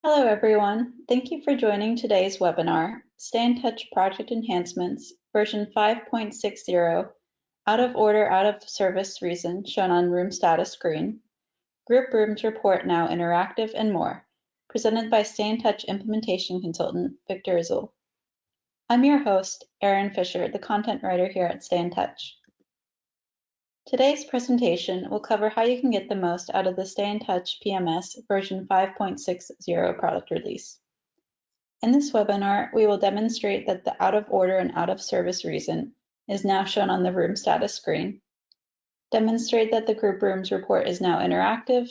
Hello, everyone. Thank you for joining today's webinar, Stayntouch Product Enhancements, version 5.60, out of order, out of service reason, shown on room status screen, group rooms report now interactive, and more, presented by Stayntouch implementation consultant, Victor Azul. I'm your host, Erin Fisher, the content writer here at Stayntouch. Today's presentation will cover how you can get the most out of the Stayntouch PMS version 5.60 product release. In this webinar, we will demonstrate that the out of order and out of service reason is now shown on the room status screen, demonstrate that the group rooms report is now interactive,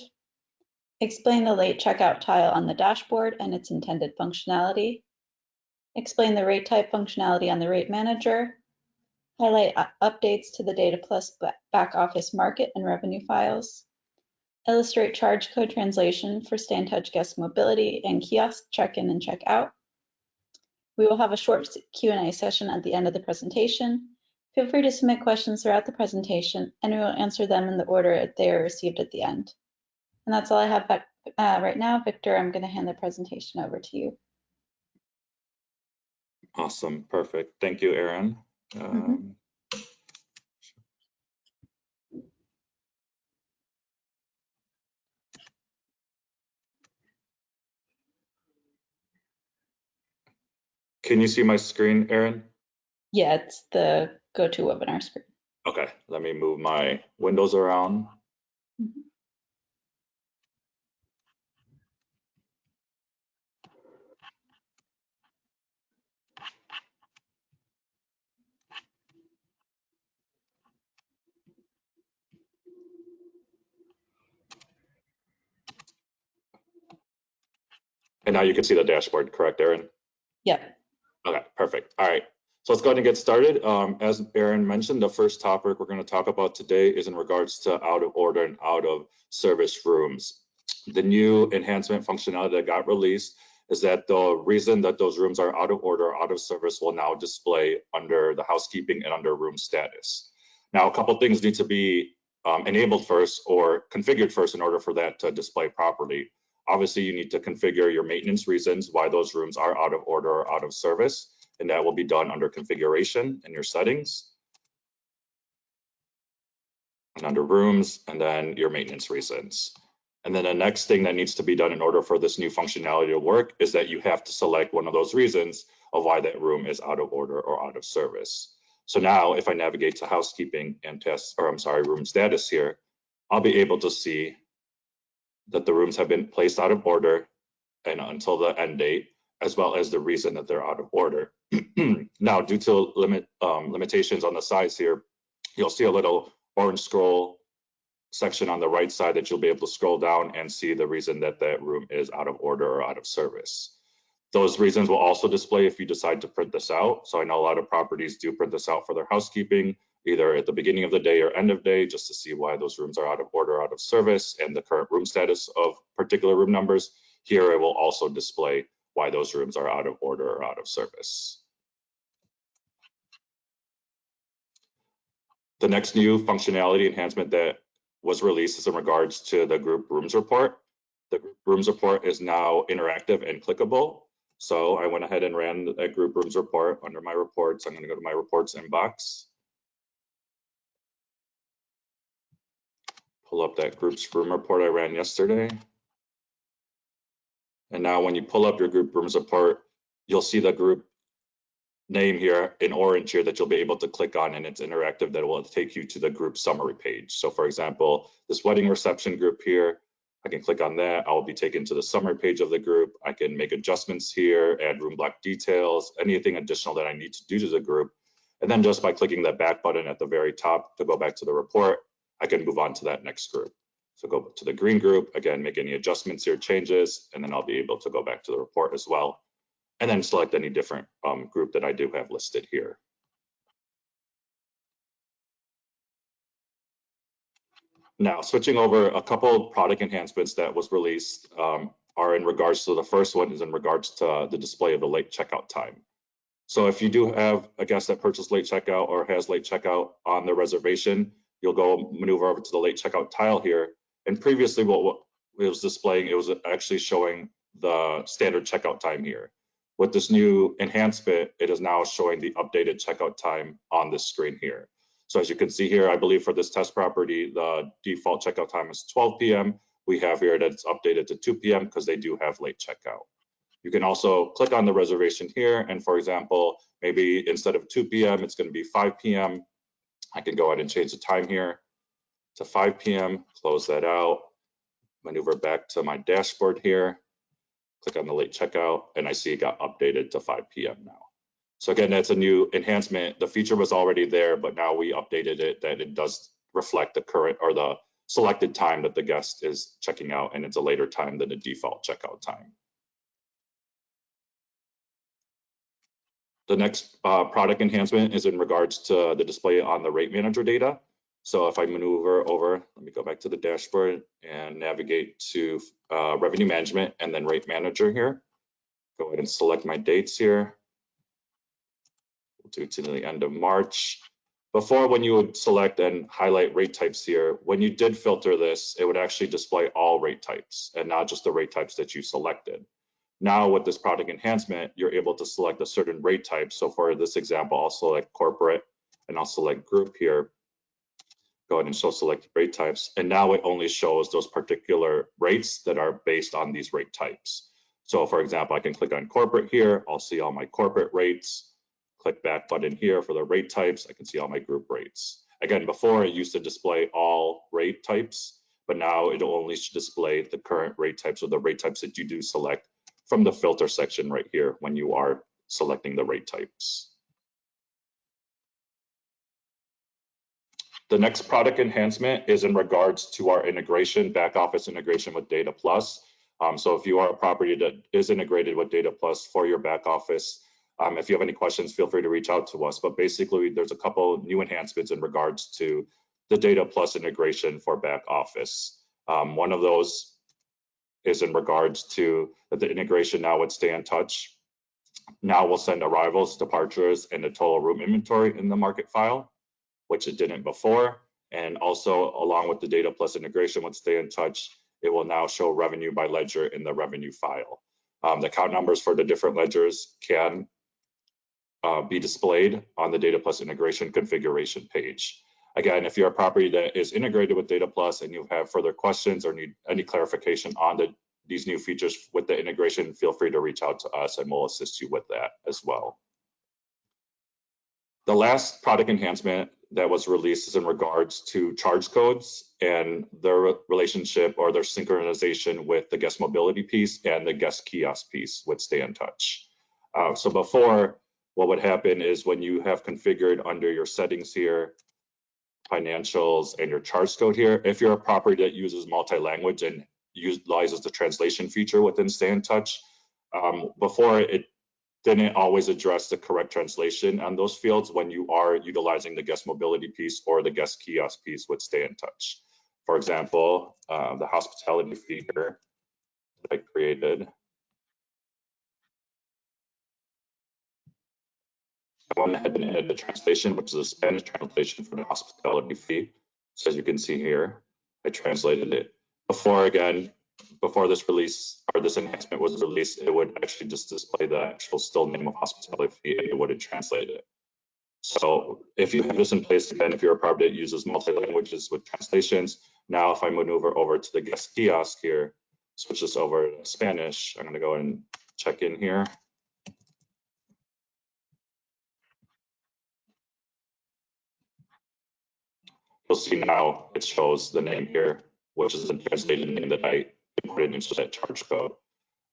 explain the late checkout tile on the dashboard and its intended functionality, explain the rate type functionality on the rate manager, highlight updates to the Data Plus back office market and revenue files, illustrate charge code translation for Stayntouch guest mobility and kiosk check-in and check-out. We will have a short Q&A session at the end of the presentation. Feel free to submit questions throughout the presentation and we will answer them in the order they are received at the end. And that's all I have right now. Victor, I'm going to hand the presentation over to you. Awesome, perfect. Thank you, Erin. Can you see my screen, Erin? Yeah, it's the GoToWebinar screen. Okay, let me move my windows around. And now you can see the dashboard, correct, Erin? Yep. Okay, perfect. All right, so let's go ahead and get started. As Erin mentioned, the first topic we're going to talk about today is in regards to out of order and out of service rooms. The new enhancement functionality that got released is that the reason that those rooms are out of order, out of service will now display under the housekeeping and under room status. Now, a couple things need to be enabled first or configured first in order for that to display properly. Obviously, you need to configure your maintenance reasons why those rooms are out of order or out of service, and that will be done under configuration in your settings and under rooms, and then your maintenance reasons. And then the next thing that needs to be done in order for this new functionality to work is that you have to select one of those reasons of why that room is out of order or out of service. So now if I navigate to housekeeping and room status here, I'll be able to see that the rooms have been placed out of order and until the end date, as well as the reason that they're out of order. Now, due to limitations on the sides here, you'll see a little orange scroll section on the right side that you'll be able to scroll down and see the reason that that room is out of order or out of service. Those reasons will also display if you decide to print this out. So I know a lot of properties do print this out for their housekeeping, either at the beginning of the day or end of day, just to see why those rooms are out of order, out of service, and the current room status of particular room numbers. Here it will also display why those rooms are out of order or out of service. The next new functionality enhancement that was released is in regards to the group rooms report. The group rooms report is now interactive and clickable. So I went ahead and ran a group rooms report under my reports. I'm going to go to my reports inbox. Pull up that group's room report I ran yesterday. And now when you pull up your group rooms report, you'll see the group name here in orange here that you'll be able to click on, and it's interactive. That will take you to the group summary page. So for example, this wedding reception group here, I can click on that. I'll be taken to the summary page of the group. I can make adjustments here, add room block details, anything additional that I need to do to the group. And then just by clicking that back button at the very top to go back to the report, I can move on to that next group. So go to the green group, again, make any adjustments here, changes, and then I'll be able to go back to the report as well. And then select any different group that I do have listed here. Now, switching over, a couple of product enhancements that was released are in regards to, the first one is in regards to the display of the late checkout time. So if you do have a guest that purchased late checkout or has late checkout on the reservation, you'll go maneuver over to the late checkout tile here. And previously what it was displaying, it was actually showing the standard checkout time here. With this new enhancement, it is now showing the updated checkout time on this screen here. So as you can see here, I believe for this test property, the default checkout time is 12 p.m. We have here that it's updated to 2 p.m. because they do have late checkout. You can also click on the reservation here, and for example, maybe instead of 2 p.m., it's going to be 5 p.m. I can go ahead and change the time here to 5 p.m., close that out, maneuver back to my dashboard here, click on the late checkout, and I see it got updated to 5 p.m. now. So again, that's a new enhancement. The feature was already there, but now we updated it that it does reflect the current or the selected time that the guest is checking out, and it's a later time than the default checkout time. The next product enhancement is in regards to the display on the rate manager data. So if I maneuver over, let me go back to the dashboard and navigate to revenue management and then rate manager here. Go ahead and select my dates here. We'll do to the end of March. Before, when you would select and highlight rate types here, when you did filter this, it would actually display all rate types and not just the rate types that you selected. Now with this product enhancement, you're able to select a certain rate type. So for this example, I'll select corporate and I'll select group here. Go ahead and show select rate types. And now it only shows those particular rates that are based on these rate types. So for example, I can click on corporate here. I'll see all my corporate rates. Click back button here for the rate types. I can see all my group rates. Again, before it used to display all rate types, but now it'll only display the current rate types or the rate types that you do select from the filter section right here when you are selecting the rate types. The next product enhancement is in regards to our integration, back office integration with Data Plus. So if you are a property that is integrated with Data Plus for your back office, if you have any questions, feel free to reach out to us. But basically, there's a couple new enhancements in regards to the Data Plus integration for back office. One of those is in regards to the integration now with Stayntouch. Now we'll send arrivals, departures, and the total room inventory in the market file, which it didn't before. And also, along with the Data Plus integration with Stayntouch, it will now show revenue by ledger in the revenue file. The account numbers for the different ledgers can be displayed on the Data Plus integration configuration page. Again, if you're a property that is integrated with Data Plus and you have further questions or need any clarification on these new features with the integration, feel free to reach out to us and we'll assist you with that as well. The last product enhancement that was released is in regards to charge codes and their relationship or their synchronization with the guest mobility piece and the guest kiosk piece with Stayntouch. So before, what would happen is when you have configured under your settings here, financials, and your charge code here, if you're a property that uses multi-language and utilizes the translation feature within Stayntouch, before it didn't always address the correct translation on those fields when you are utilizing the guest mobility piece or the guest kiosk piece with Stayntouch. For example, the hospitality feature that I created, I went ahead and added the translation, which is a Spanish translation for the hospitality fee. So as you can see here, I translated it. Before this release or this enhancement was released, it would actually just display the actual still name of hospitality fee and it wouldn't translate it. So if you have this in place, again, if you're a property that uses multi-languages with translations, now if I maneuver over to the guest kiosk here, switch this over to Spanish, I'm going to go and check in here. You'll see now it shows the name here, which is the translated name that I inputted into that charge code.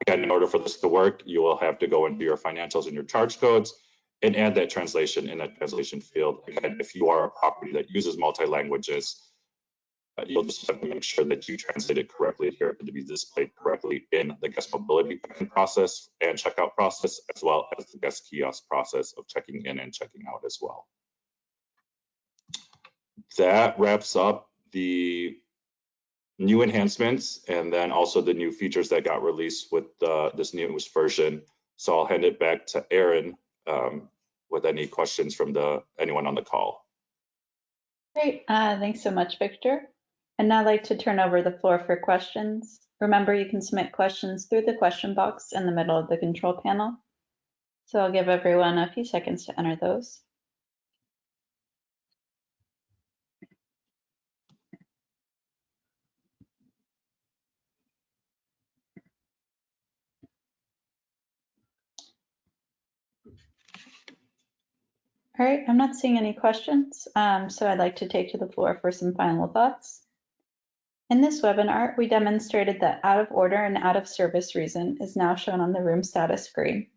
Again, in order for this to work, you will have to go into your financials and your charge codes and add that translation in that translation field. Again, if you are a property that uses multi-languages, you'll just have to make sure that you translate it correctly here to be displayed correctly in the guest mobility process and checkout process, as well as the guest kiosk process of checking in and checking out as well. That wraps up the new enhancements and then also the new features that got released with this newest version. So I'll hand it back to Erin with any questions from anyone on the call. Great, thanks so much, Victor. I'd now like to turn over the floor for questions. Remember, you can submit questions through the question box in the middle of the control panel. So I'll give everyone a few seconds to enter those. All right, I'm not seeing any questions, so I'd like to take to the floor for some final thoughts. In this webinar, we demonstrated that out of order and out of service reason is now shown on the room status screen,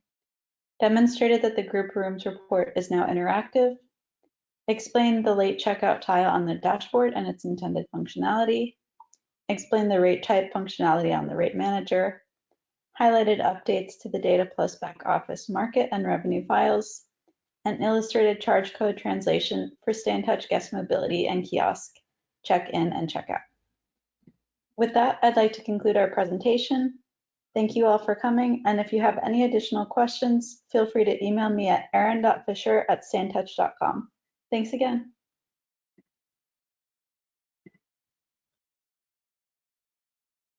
demonstrated that the group rooms report is now interactive, explained the late checkout tile on the dashboard and its intended functionality, explained the rate type functionality on the rate manager, highlighted updates to the Data Plus back office market and revenue files, and illustrated charge code translation for Stayntouch guest mobility and kiosk check-in and check-out. With that, I'd like to conclude our presentation. Thank you all for coming, and if you have any additional questions, feel free to email me at erin.fisher@stayntouch.com. Thanks again.